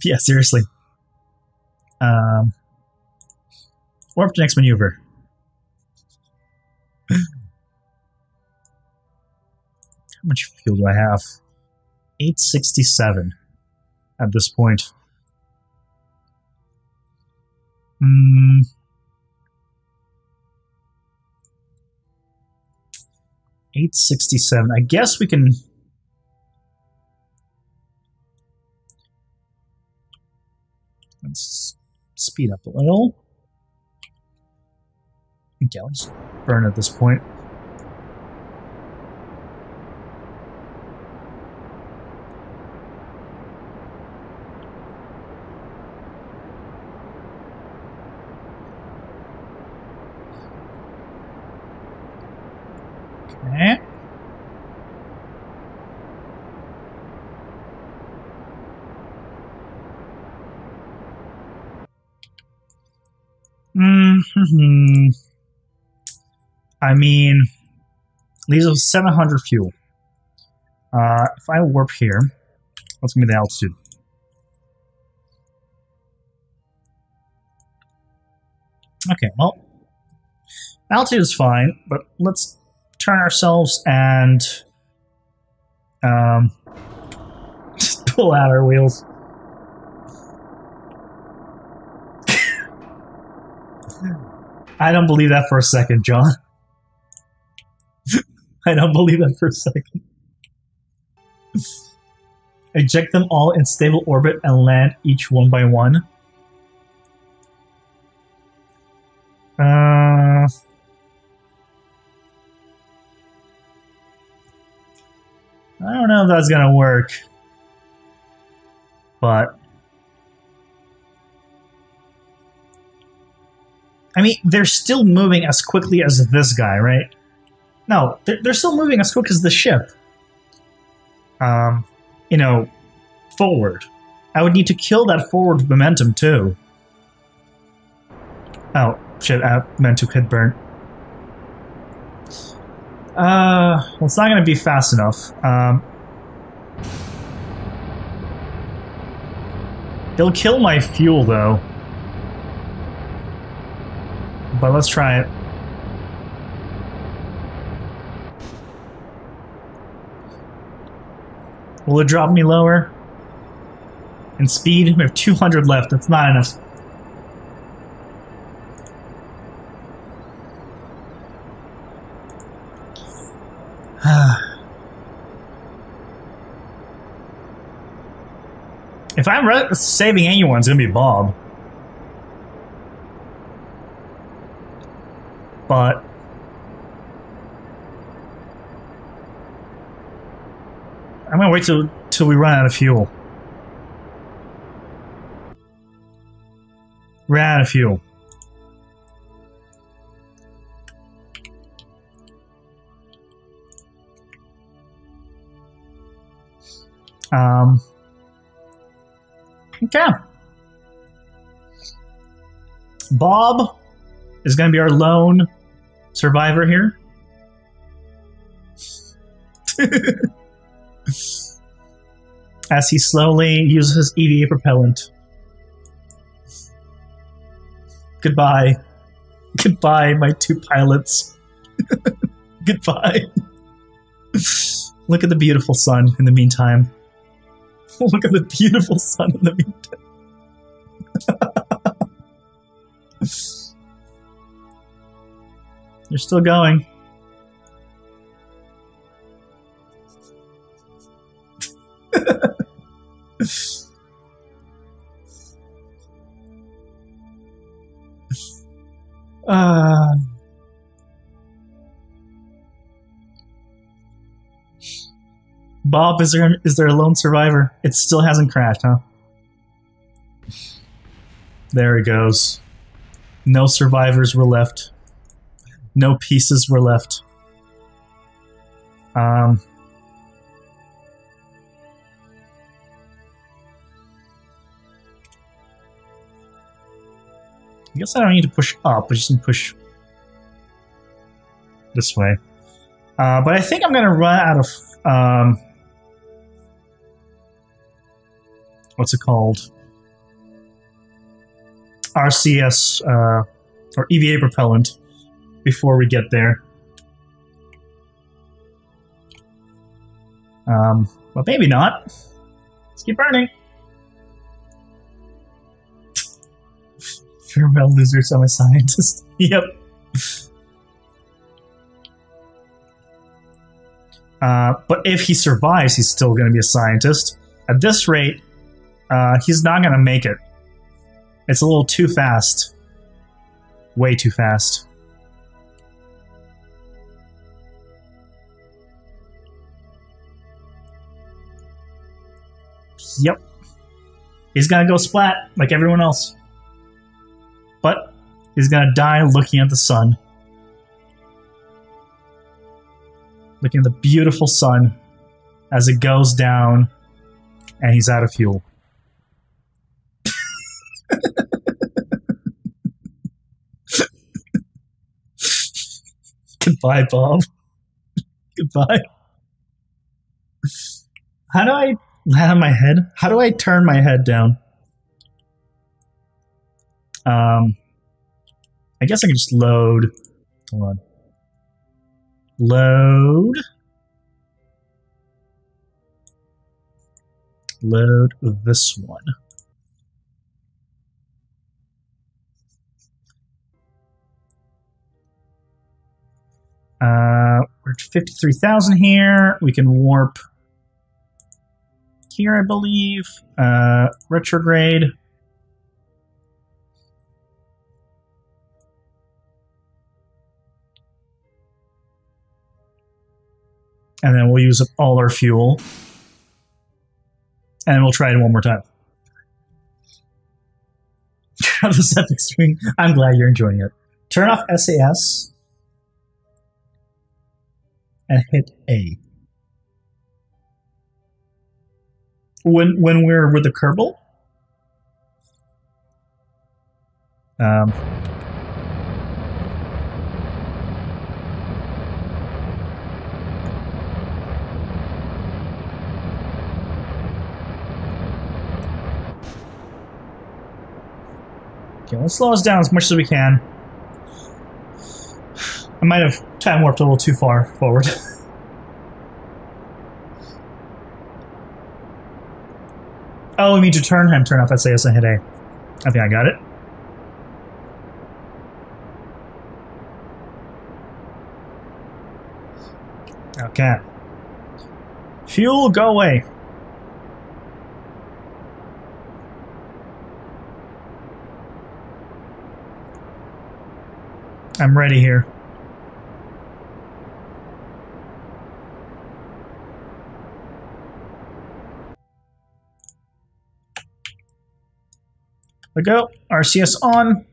Yeah, seriously. Warp to next maneuver. How much fuel do I have? 867 at this point. 867. I guess we can. Let's speed up a little. Okay, I'll just burn at this point. Okay. I mean, leaves us 700 fuel. If I warp here, what's going to be the altitude? Okay, well, altitude is fine, but let's turn ourselves and just pull out our wheels. I don't believe that for a second, John. I don't believe that for a second. Eject them all in stable orbit and land each one by one. I don't know if that's gonna work. But I mean, they're still moving as quickly as this guy, right? No, they're still moving as quick as the ship. You know, forward. I would need to kill that forward momentum too. Oh, shit, I meant to hit burn. Well, it's not going to be fast enough. It'll kill my fuel, though. But let's try it. Will it drop me lower? In speed? We have 200 left. That's not enough. If I'm saving anyone, it's going to be Bob. But I'm going to wait till we run out of fuel. We're out of fuel. Okay. Bob is going to be our lone survivor here. As he slowly uses his EVA propellant. Goodbye. Goodbye, my two pilots. Goodbye. Look at the beautiful sun in the meantime. Look at the beautiful sun in the meantime. They're still going. Bob, is there a lone survivor? It still hasn't crashed, huh? There he goes. No survivors were left. No pieces were left. I guess I don't need to push up, I just need to push this way. But I think I'm going to run out of... what's it called? RCS, or EVA propellant, before we get there. But maybe not. Let's keep burning. Farewell, losers, I'm a scientist. Yep. But if he survives, he's still going to be a scientist. At this rate, he's not going to make it. It's a little too fast. Way too fast. Yep. He's going to go splat like everyone else. But he's going to die looking at the sun. Looking at the beautiful sun as it goes down and he's out of fuel. Goodbye. Goodbye, Bob. Goodbye. How do I land on my head? How do I turn my head down? I guess I can just load. Hold on. Load. Load this one. We're at 53,000 here. We can warp here, I believe. Retrograde. And then we'll use up all our fuel. And we'll try it one more time. This epic stream. I'm glad you're enjoying it. Turn off SAS. And hit A. When we're with the Kerbal. Okay, let's slow us down as much as we can. I might have time warped a little too far forward. Oh, we need to turn off SAS and hit A. I think I got it. Okay. Fuel, go away. I'm ready here. There we go. RCS on.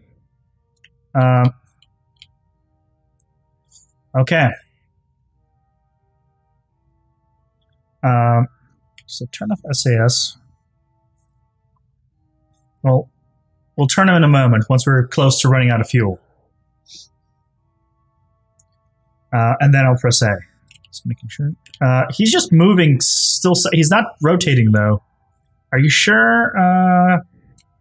Okay. So turn off SAS. Well, we'll turn them in a moment once we're close to running out of fuel. And then I'll press A. Just making sure. He's just moving still. He's not rotating, though. Are you sure?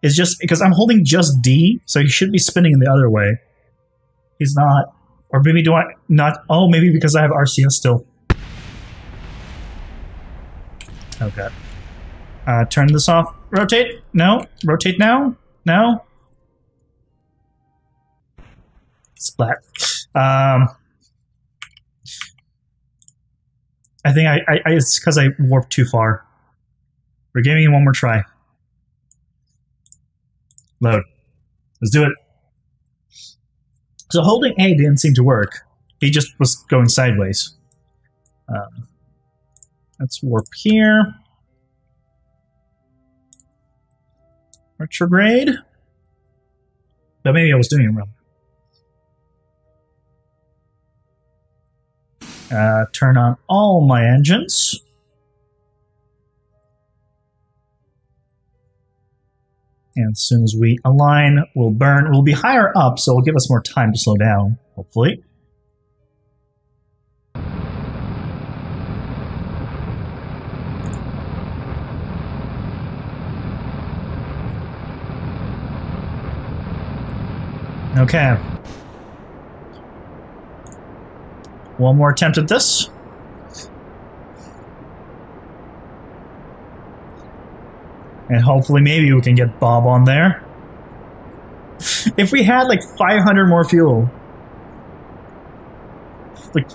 It's just because I'm holding just D, so he should be spinning in the other way. He's not. Or maybe do I not? Oh, maybe because I have RCS still. Okay. Turn this off. Rotate. No. Rotate now. No. Splat. I think it's because I warped too far. We're giving it one more try. Load. Let's do it. So holding A didn't seem to work. He just was going sideways. Let's warp here. Retrograde. But maybe I was doing it wrong. Turn on all my engines. And as soon as we align, we'll burn. We'll be higher up, so it'll give us more time to slow down, hopefully. Okay. One more attempt at this. And hopefully maybe we can get Bob on there. If we had like 500 more fuel, like,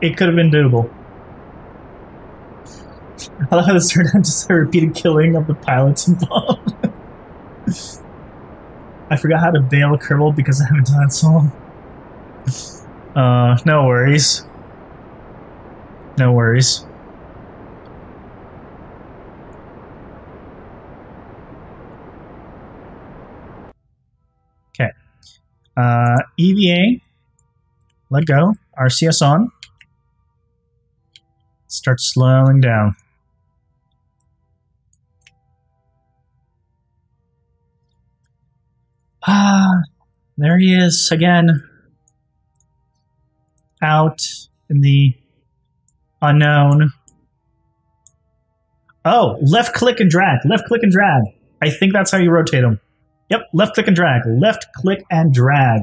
it could have been doable. I love how this turned into just a repeated killing of the pilots and Bob. I forgot how to bail Kerbal because I haven't done it so long. No worries. No worries. Okay. EVA. Let go. RCS on. Start slowing down. Ah, there he is again. out in the unknown. Oh, left click and drag. Left click and drag. I think that's how you rotate them. Yep, left click and drag. Left click and drag.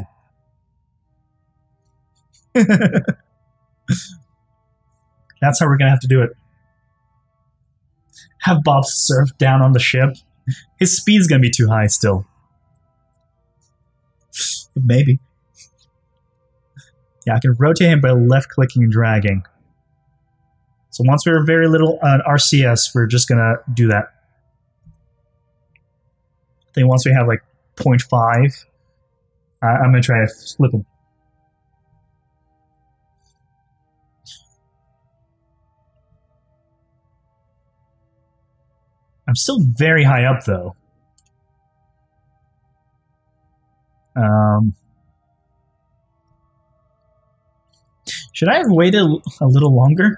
That's how we're going to have to do it. Have Bob surf down on the ship. His speed's going to be too high still. Maybe. Yeah, I can rotate him by left clicking and dragging. So once we're very little on RCS, we're just going to do that. Then once we have like 0.5, I'm going to try to flip him. I'm still very high up, though. Should I have waited a little longer?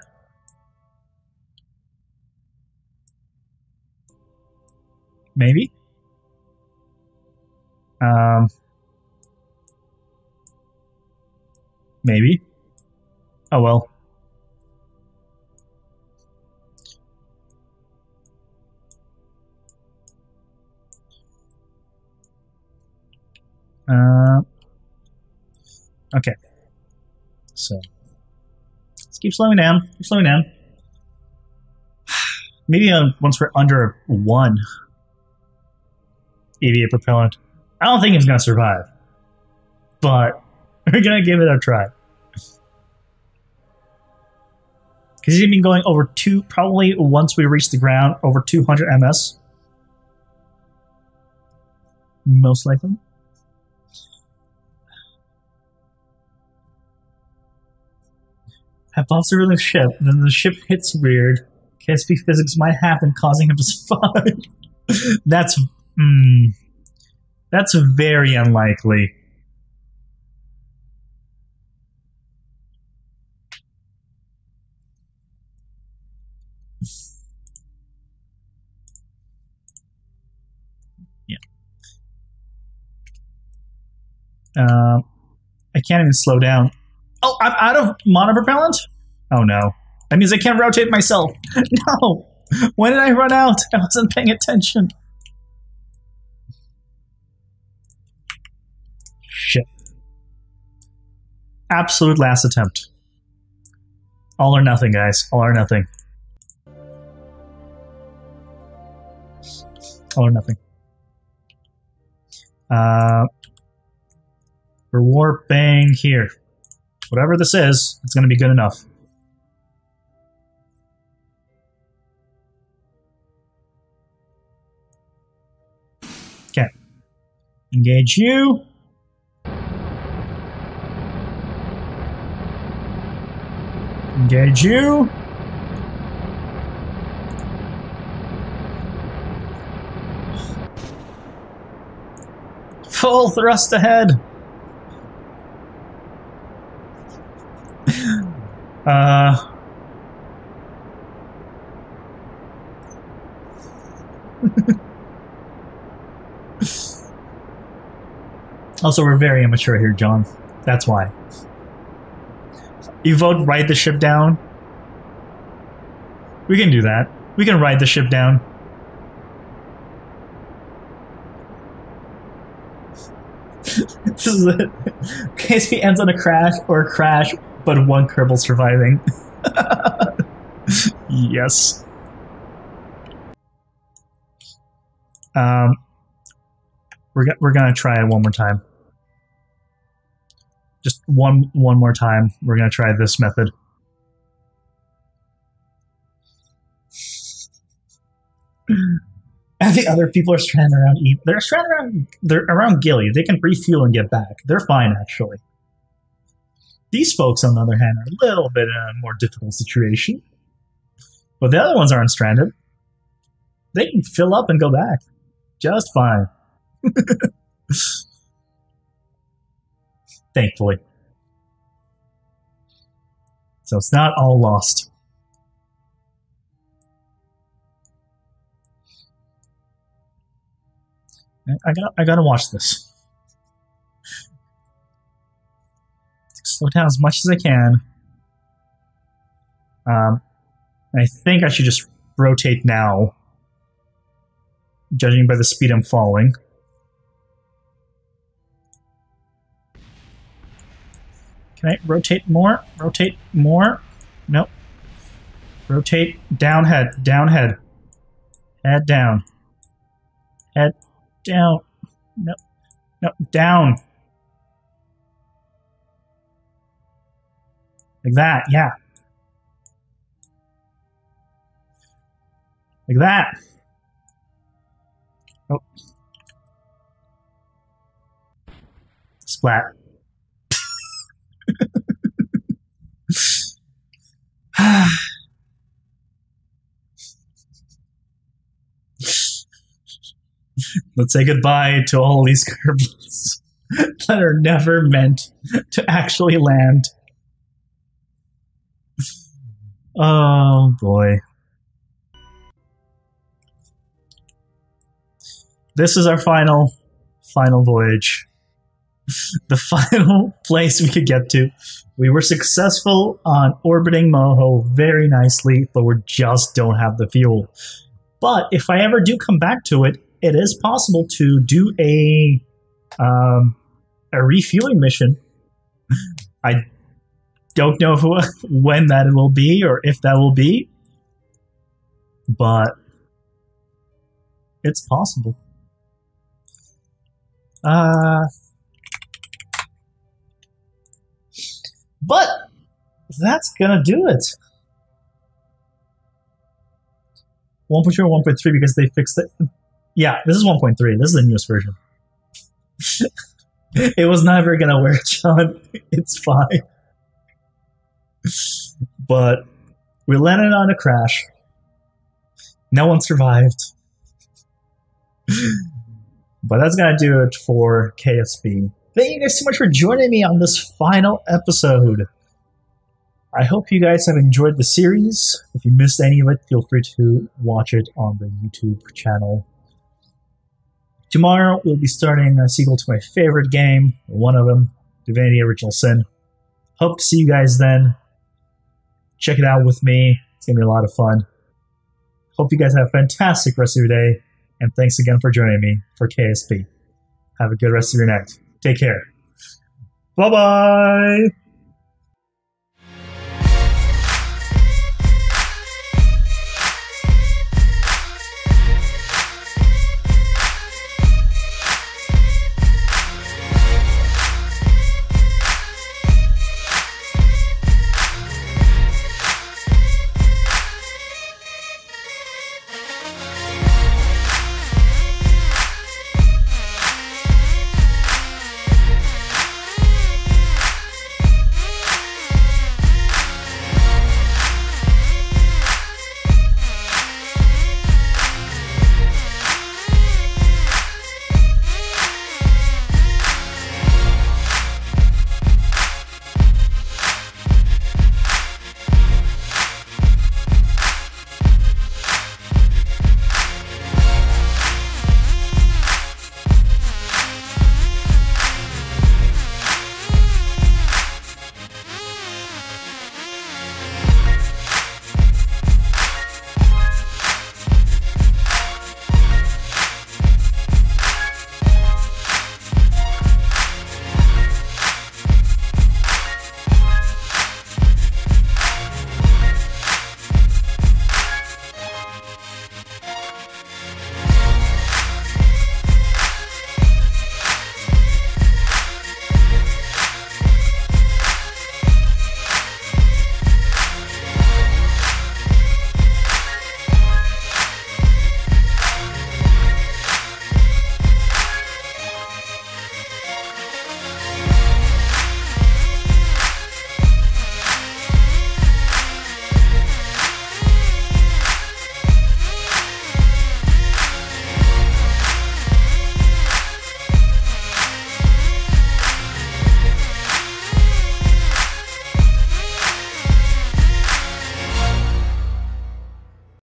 Maybe. Maybe. Oh well. Okay. So let's keep slowing down. Keep slowing down. Maybe once we're under 1 EVA propellant. I don't think it's going to survive. But we're going to give it a try. Because he's been going over 2, probably once we reach the ground, over 200 ms. Most likely. Have Bob survey the ship, then the ship hits weird. KSP physics might happen, causing him to survive. That's very unlikely. Yeah. I can't even slow down. Oh, I'm out of monopropellant? Oh no. That means I can't rotate myself. No! When did I run out? I wasn't paying attention. Shit. Absolute last attempt. All or nothing, guys. All or nothing. All or nothing. We're warping here. Whatever this is, it's going to be good enough. Okay. Engage you. Engage you. Full thrust ahead. Also, we're very immature here, John. That's why. You vote ride the ship down? We can do that. We can ride the ship down. This is it. KSP ends on a crash or a crash, but one Kerbal surviving. Yes. We're gonna try it one more time. Just one more time. We're gonna try this method. I think other people are stranded around. They're stranded around. They're around Gilly. They can refuel and get back. They're fine, actually. These folks, on the other hand, are a little bit in a more difficult situation. But the other ones aren't stranded. They can fill up and go back. Just fine. Thankfully. So it's not all lost. I gotta watch this. slow down as much as I can. I think I should just rotate now, judging by the speed I'm following. Can I rotate more? Rotate more? Nope. Rotate, down, head, down, head. Head down. Head down. Nope. Nope, down. Like that, yeah. Like that. Oh. Splat. Let's say goodbye to all these Kerbals that are never meant to actually land. Oh boy. This is our final voyage. The final place we could get to. We were successful on orbiting Moho very nicely, but we just don't have the fuel. But if I ever do come back to it, it is possible to do a refueling mission. I don't know when that will be or if that will be, but it's possible. But that's gonna do it. 1.2 or 1.3 because they fixed it. Yeah, this is 1.3. This is the newest version. It was never gonna work, John. It's fine. But we landed on a crash. No one survived. But that's gonna do it for KSP. Thank you guys so much for joining me on this final episode. I hope you guys have enjoyed the series. If you missed any of it, feel free to watch it on the YouTube channel. Tomorrow, we'll be starting a sequel to my favorite game, one of them, Divinity Original Sin. Hope to see you guys then. Check it out with me. It's going to be a lot of fun. Hope you guys have a fantastic rest of your day. And thanks again for joining me for KSP. Have a good rest of your night. Take care. Bye-bye!